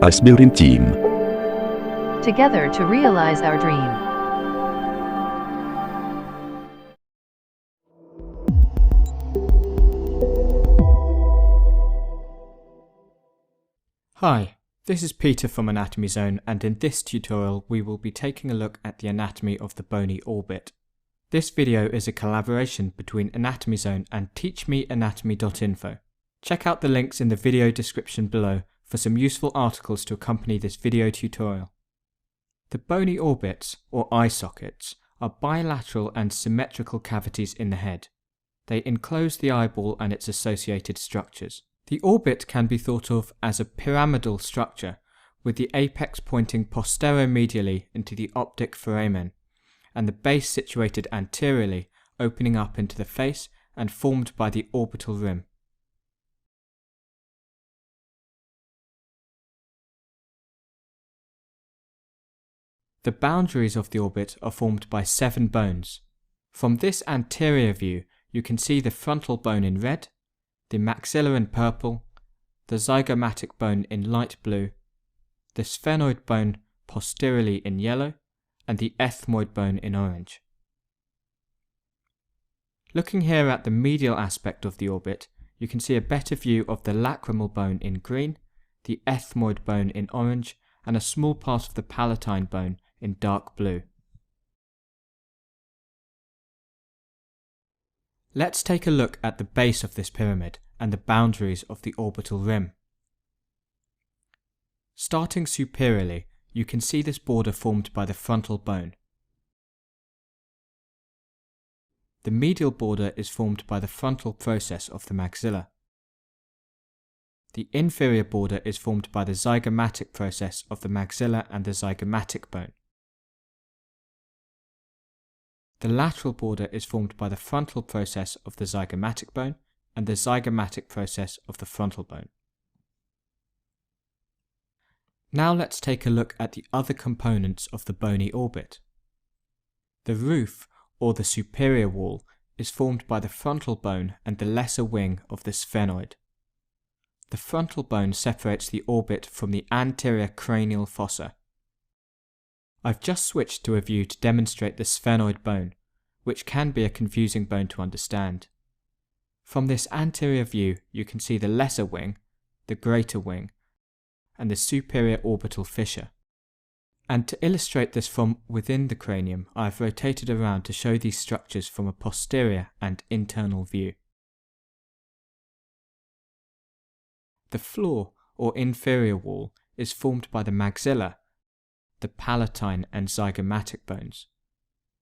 Aspirin Team. Together to realize our dream. Hi, this is Peter from Anatomy Zone, and in this tutorial we will be taking a look at the anatomy of the bony orbit. This video is a collaboration between Anatomy Zone and teachmeanatomy.info. Check out the links in the video description below for some useful articles to accompany this video tutorial. The bony orbits, or eye sockets, are bilateral and symmetrical cavities in the head. They enclose the eyeball and its associated structures. The orbit can be thought of as a pyramidal structure, with the apex pointing posteromedially into the optic foramen, and the base situated anteriorly, opening up into the face and formed by the orbital rim. The boundaries of the orbit are formed by 7 bones. From this anterior view, you can see the frontal bone in red, the maxilla in purple, the zygomatic bone in light blue, the sphenoid bone posteriorly in yellow, and the ethmoid bone in orange. Looking here at the medial aspect of the orbit, you can see a better view of the lacrimal bone in green, the ethmoid bone in orange, and a small part of the palatine bone in dark blue. Let's take a look at the base of this pyramid and the boundaries of the orbital rim. Starting superiorly, you can see this border formed by the frontal bone. The medial border is formed by the frontal process of the maxilla. The inferior border is formed by the zygomatic process of the maxilla and the zygomatic bone. The lateral border is formed by the frontal process of the zygomatic bone and the zygomatic process of the frontal bone. Now let's take a look at the other components of the bony orbit. The roof, or the superior wall, is formed by the frontal bone and the lesser wing of the sphenoid. The frontal bone separates the orbit from the anterior cranial fossa. I've just switched to a view to demonstrate the sphenoid bone, which can be a confusing bone to understand. From this anterior view, you can see the lesser wing, the greater wing, and the superior orbital fissure. And to illustrate this from within the cranium, I have rotated around to show these structures from a posterior and internal view. The floor, or inferior wall, is formed by the maxilla, the palatine and zygomatic bones.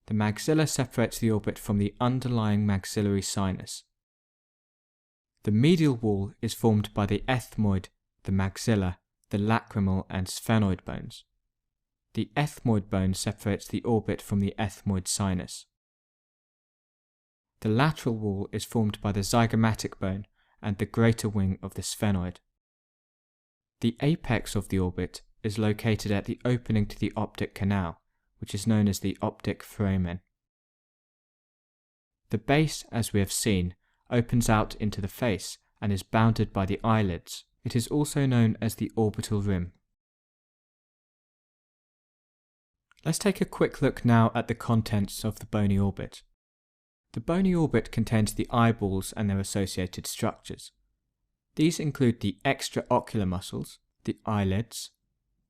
The maxilla separates the orbit from the underlying maxillary sinus. The medial wall is formed by the ethmoid, the maxilla, the lacrimal and sphenoid bones. The ethmoid bone separates the orbit from the ethmoid sinus. The lateral wall is formed by the zygomatic bone and the greater wing of the sphenoid. The apex of the orbit is located at the opening to the optic canal, which is known as the optic foramen. The base, as we have seen, opens out into the face and is bounded by the eyelids. It is also known as the orbital rim. Let's take a quick look now at the contents of the bony orbit. The bony orbit contains the eyeballs and their associated structures. These include the extraocular muscles, the eyelids,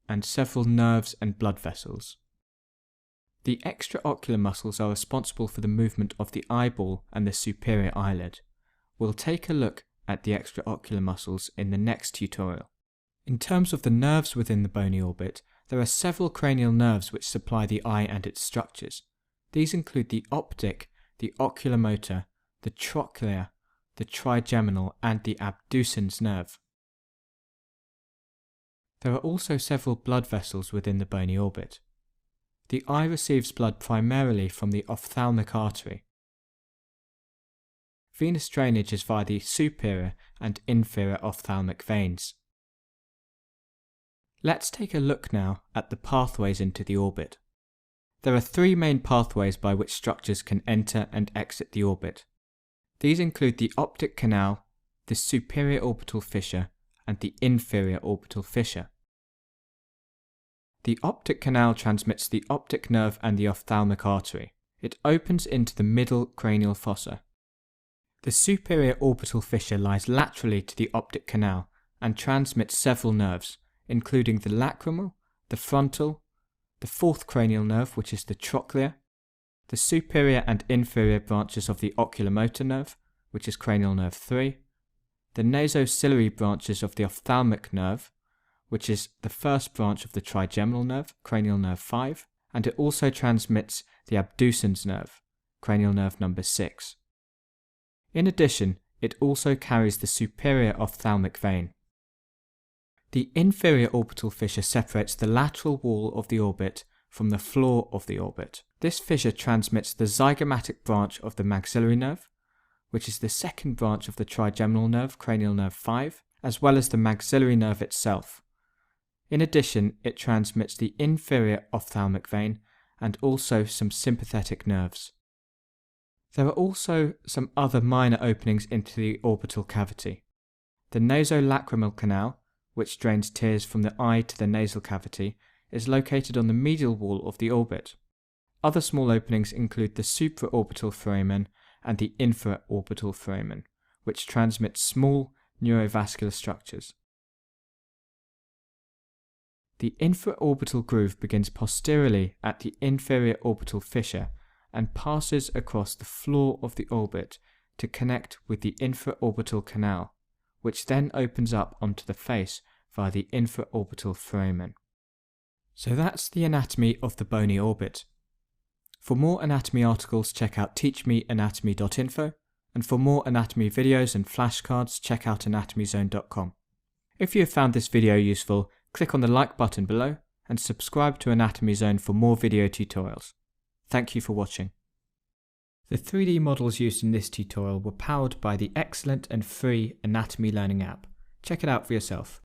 and several nerves and blood vessels. The extraocular muscles are responsible for the movement of the eyeball and the superior eyelid. We'll take a look at the extraocular muscles in the next tutorial. In terms of the nerves within the bony orbit, there are several cranial nerves which supply the eye and its structures. These include the optic, the oculomotor, the trochlear, the trigeminal and the abducens nerve. There are also several blood vessels within the bony orbit. The eye receives blood primarily from the ophthalmic artery. Venous drainage is via the superior and inferior ophthalmic veins. Let's take a look now at the pathways into the orbit. There are 3 main pathways by which structures can enter and exit the orbit. These include the optic canal, the superior orbital fissure, and the inferior orbital fissure. The optic canal transmits the optic nerve and the ophthalmic artery. It opens into the middle cranial fossa. The superior orbital fissure lies laterally to the optic canal and transmits several nerves, including the lacrimal, the frontal, the fourth cranial nerve, which is the trochlea, the superior and inferior branches of the oculomotor nerve, which is cranial nerve 3, the nasociliary branches of the ophthalmic nerve, which is the first branch of the trigeminal nerve, cranial nerve 5, and it also transmits the abducens nerve, cranial nerve number 6. In addition, it also carries the superior ophthalmic vein. The inferior orbital fissure separates the lateral wall of the orbit from the floor of the orbit. This fissure transmits the zygomatic branch of the maxillary nerve, which is the second branch of the trigeminal nerve, cranial nerve 5, as well as the maxillary nerve itself. In addition, it transmits the inferior ophthalmic vein and also some sympathetic nerves. There are also some other minor openings into the orbital cavity. The nasolacrimal canal, which drains tears from the eye to the nasal cavity, is located on the medial wall of the orbit. Other small openings include the supraorbital foramen and the infraorbital foramen, which transmit small neurovascular structures. The infraorbital groove begins posteriorly at the inferior orbital fissure and passes across the floor of the orbit to connect with the infraorbital canal, which then opens up onto the face via the infraorbital foramen. So that's the anatomy of the bony orbit. For more anatomy articles, check out teachmeanatomy.info, and for more anatomy videos and flashcards, check out anatomyzone.com. If you have found this video useful, click on the like button below and subscribe to Anatomy Zone for more video tutorials. Thank you for watching. The 3D models used in this tutorial were powered by the excellent and free Anatomy Learning app. Check it out for yourself.